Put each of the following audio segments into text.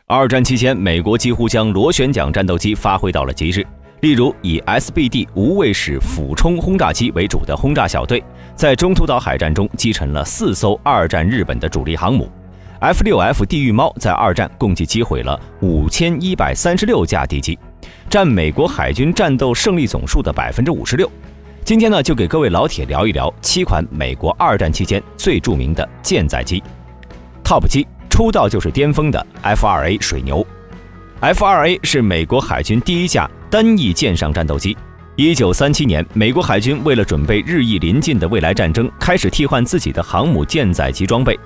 二战期间，美国几乎将螺旋桨战斗机发挥到了极致。例如，以 SBD 无畏式俯冲轰炸机为主的轰炸小队，在中途岛海战中击沉了4艘二战日本的主力航母。F-6F 地狱猫在二战共计击毁了5136架敌机，占美国海军战斗胜利总数的56%。今天呢，就给各位老铁聊一聊7款美国二战期间最著名的舰载机。Top 7，出道就是巅峰的 F-2A 水牛。F-2A 是美国海军第一架单翼舰上战斗机。1937年，美国海军为了准备日益临近的未来战争，开始替换自己的航母舰载机装备。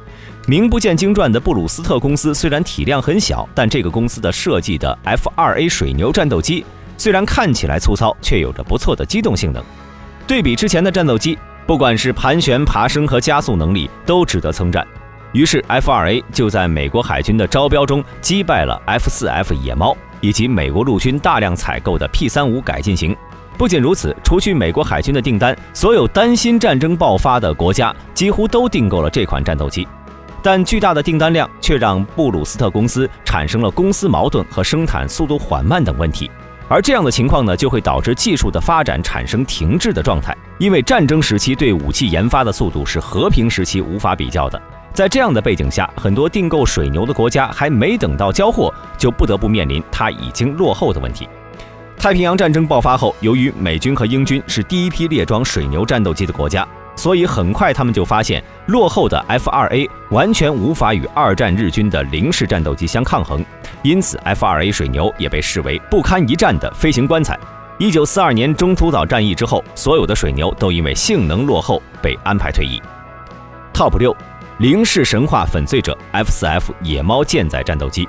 名不见经传的布鲁斯特公司虽然体量很小，但这个公司的设计的 F-2A 水牛战斗机虽然看起来粗糙，却有着不错的机动性能。对比之前的战斗机，不管是盘旋、爬升和加速能力都值得称赞。于是 F-2A 就在美国海军的招标中击败了 F-4F 野猫以及美国陆军大量采购的 P-35 改进型。不仅如此，除去美国海军的订单，所有担心战争爆发的国家几乎都订购了这款战斗机。但巨大的订单量却让布鲁斯特公司产生了公司矛盾和生产速度缓慢等问题。而这样的情况呢，就会导致技术的发展产生停滞的状态，因为战争时期对武器研发的速度是和平时期无法比较的。在这样的背景下，很多订购水牛的国家还没等到交货，就不得不面临它已经落后的问题。太平洋战争爆发后，由于美军和英军是第一批列装水牛战斗机的国家，所以很快他们就发现落后的 F-2A 完全无法与二战日军的零式战斗机相抗衡，因此 F-2A 水牛也被视为不堪一战的飞行棺材。1942年中途岛战役之后，所有的水牛都因为性能落后被安排退役。Top 6，零式神话粉碎者 F-4F 野猫舰载战斗机。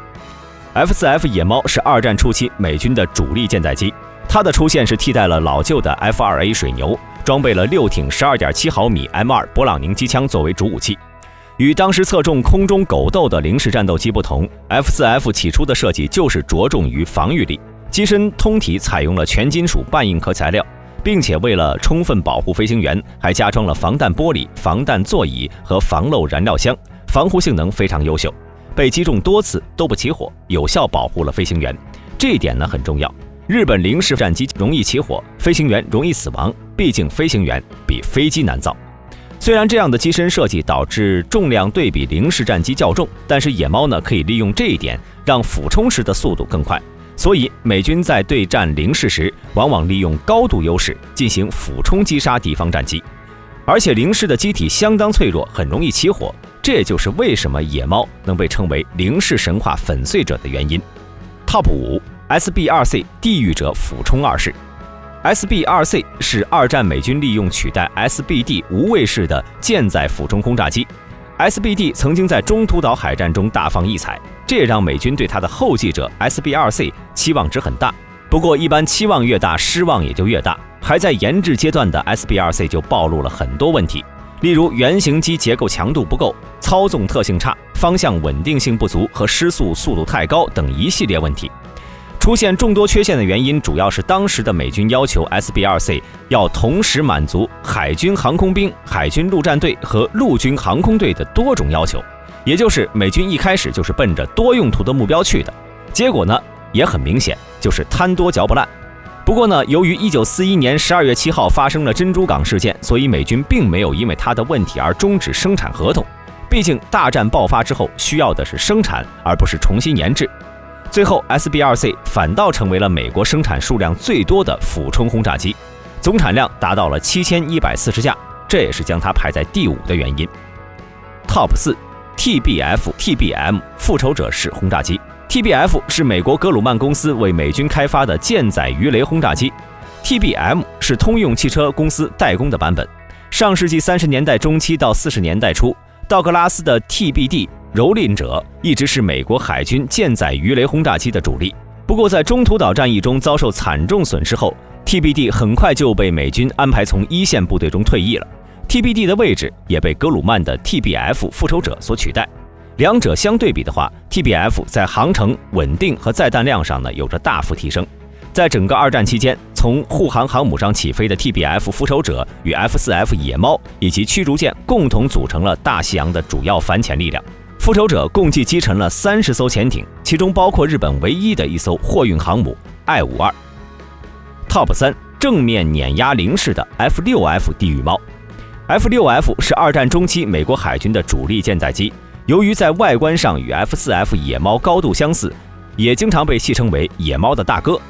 F-4F 野猫是二战初期美军的主力舰载机，它的出现是替代了老旧的 F-2A 水牛，装备了6挺 12.7 毫米 M2 勃朗宁机枪作为主武器。与当时侧重空中狗斗的零式战斗机不同， F-4F 起初的设计就是着重于防御力，机身通体采用了全金属半硬壳材料，并且为了充分保护飞行员，还加装了防弹玻璃、防弹座椅和防漏燃料箱，防护性能非常优秀，被击中多次都不起火，有效保护了飞行员。这一点呢很重要，日本零式战机容易起火，飞行员容易死亡，毕竟飞行员比飞机难造。虽然这样的机身设计导致重量对比零式战机较重，但是野猫呢可以利用这一点让俯冲时的速度更快，所以美军在对战零式时往往利用高度优势进行俯冲击杀敌方战机。而且零式的机体相当脆弱，很容易起火，这也就是为什么野猫能被称为零式神话粉碎者的原因。Top 5， SB-2C 地狱者俯冲二式。SB-2C 是二战美军利用取代 SBD 无畏式的舰载俯冲轰炸机。SBD 曾经在中途岛海战中大放异彩，这也让美军对它的后继者 SB-2C 期望值很大。不过一般期望越大，失望也就越大。还在研制阶段的 SB-2C 就暴露了很多问题，例如原型机结构强度不够、操纵特性差、方向稳定性不足和失速速度太高等一系列问题。出现众多缺陷的原因，主要是当时的美军要求 SB-2C 要同时满足海军航空兵、海军陆战队和陆军航空队的多种要求，也就是美军一开始就是奔着多用途的目标去的。结果呢，也很明显，就是贪多嚼不烂。不过呢，由于1941年12月7号发生了珍珠港事件，所以美军并没有因为它的问题而终止生产合同。毕竟大战爆发之后需要的是生产，而不是重新研制。最后 SB-2C 反倒成为了美国生产数量最多的俯冲轰炸机，总产量达到了7140架，这也是将它排在第5的原因。Top 4， TBF-TBM 复仇者式轰炸机。TBF 是美国格鲁曼公司为美军开发的舰载鱼雷轰炸机， TBM 是通用汽车公司代工的版本。上世纪30年代中期到40年代初，道格拉斯的 TBD 蹂躏者一直是美国海军舰载鱼雷轰炸机的主力。不过在中途岛战役中遭受惨重损失后， TBD 很快就被美军安排从一线部队中退役了， TBD 的位置也被格鲁曼的 TBF 复仇者所取代。两者相对比的话， TBF 在航程、稳定和载弹量上呢有着大幅提升。在整个二战期间，从护航航母上起飞的 TBF 复仇者与 F-4F 野猫以及驱逐舰共同组成了大西洋的主要反潜力量。复仇者共计击沉了30艘潜艇，其中包括日本唯一的一艘货运航母爱52。Top 3，正面碾压零式的 F6F 地狱猫。F6F 是二战中期美国海军的主力舰载机，由于在外观上与 F4F 野猫高度相似，也经常被戏称为野猫的大哥。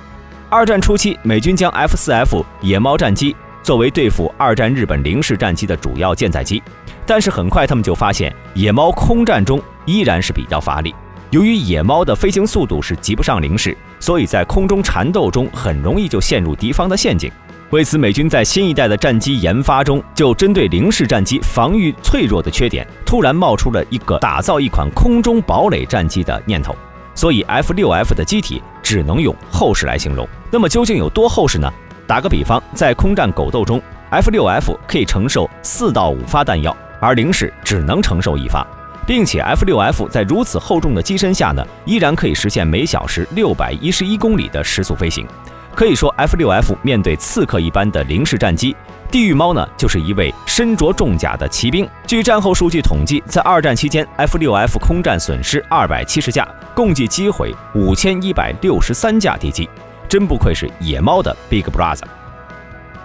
二战初期，美军将 F4F 野猫战机作为对付二战日本零式战机的主要舰载机，但是很快他们就发现野猫空战中依然是比较乏力。由于野猫的飞行速度是及不上零式，所以在空中缠斗中很容易就陷入敌方的陷阱。为此，美军在新一代的战机研发中，就针对零式战机防御脆弱的缺点，突然冒出了一个打造一款空中堡垒战机的念头。所以 F6F 的机体只能用厚实来形容。那么究竟有多厚实呢？打个比方，在空战狗斗中 ，F6F 可以承受4到5发弹药，而零式只能承受1发。并且 F6F 在如此厚重的机身下呢，依然可以实现每小时611公里的时速飞行。可以说 F6F 面对刺客一般的零式战机，地狱猫呢就是一位身着重甲的骑兵。据战后数据统计，在二战期间 F6F 空战损失270架，共计击毁5163架敌机，真不愧是野猫的 Big Brother。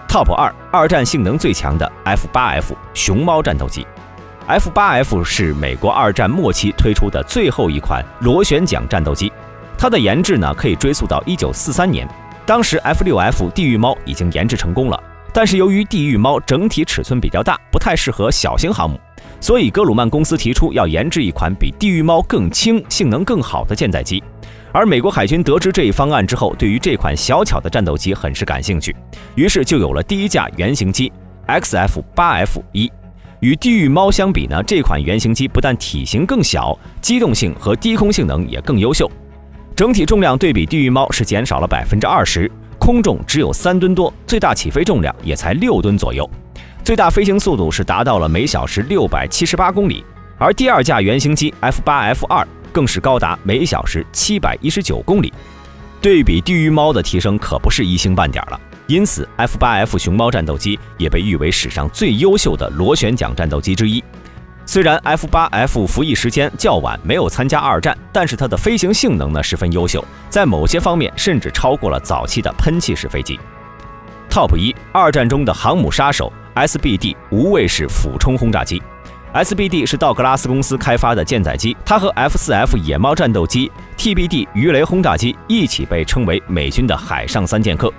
Top 2，二战性能最强的 F8F 熊猫战斗机。F8F 是美国二战末期推出的最后一款螺旋桨战斗机，它的研制呢可以追溯到1943年，当时 F6F 地狱猫已经研制成功了，但是由于地狱猫整体尺寸比较大，不太适合小型航母，所以格鲁曼公司提出要研制一款比地狱猫更轻、性能更好的舰载机。而美国海军得知这一方案之后，对于这款小巧的战斗机很是感兴趣，于是就有了第一架原型机 XF8F1。与地狱猫相比呢，这款原型机不但体型更小，机动性和低空性能也更优秀。整体重量对比地狱猫是减少了20%，空重只有3吨多，最大起飞重量也才6吨左右，最大飞行速度是达到了每小时678公里。而第二架原型机 F8F2 更是高达每小时719公里，对比地狱猫的提升可不是一星半点了。因此 F8F 熊猫战斗机也被誉为史上最优秀的螺旋桨战斗机之一。虽然 F8F 服役时间较晚，没有参加二战，但是它的飞行性能呢十分优秀，在某些方面甚至超过了早期的喷气式飞机。Top 1，二战中的航母杀手 SBD 无畏式俯冲轰炸机。SBD 是道格拉斯公司开发的舰载机，它和 F4F 野猫战斗机、TBD 鱼雷轰炸机一起被称为美军的海上三剑客。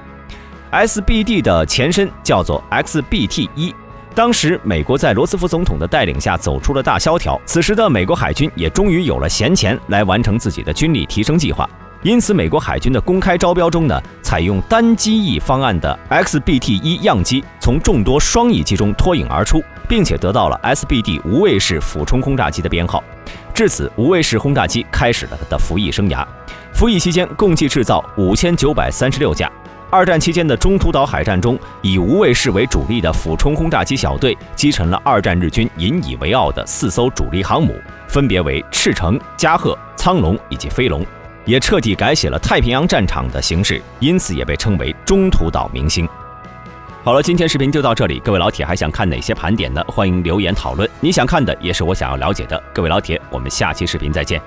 SBD 的前身叫做 XBT-1， 当时美国在罗斯福总统的带领下走出了大萧条，此时的美国海军也终于有了闲钱来完成自己的军力提升计划。因此美国海军的公开招标中呢，采用单机翼方案的 XBT-1 样机从众多双翼机中脱颖而出，并且得到了 SBD 无畏式俯冲轰炸机的编号。至此，无畏式轰炸机开始了它的服役生涯。服役期间共计制造5936架。二战期间的中途岛海战中，以无畏式为主力的俯冲轰炸机小队击沉了二战日军引以为傲的4艘主力航母，分别为赤城、加贺、苍龙以及飞龙，也彻底改写了太平洋战场的形势，因此也被称为中途岛明星。好了，今天视频就到这里，各位老铁还想看哪些盘点呢？欢迎留言讨论，你想看的也是我想要了解的。各位老铁，我们下期视频再见。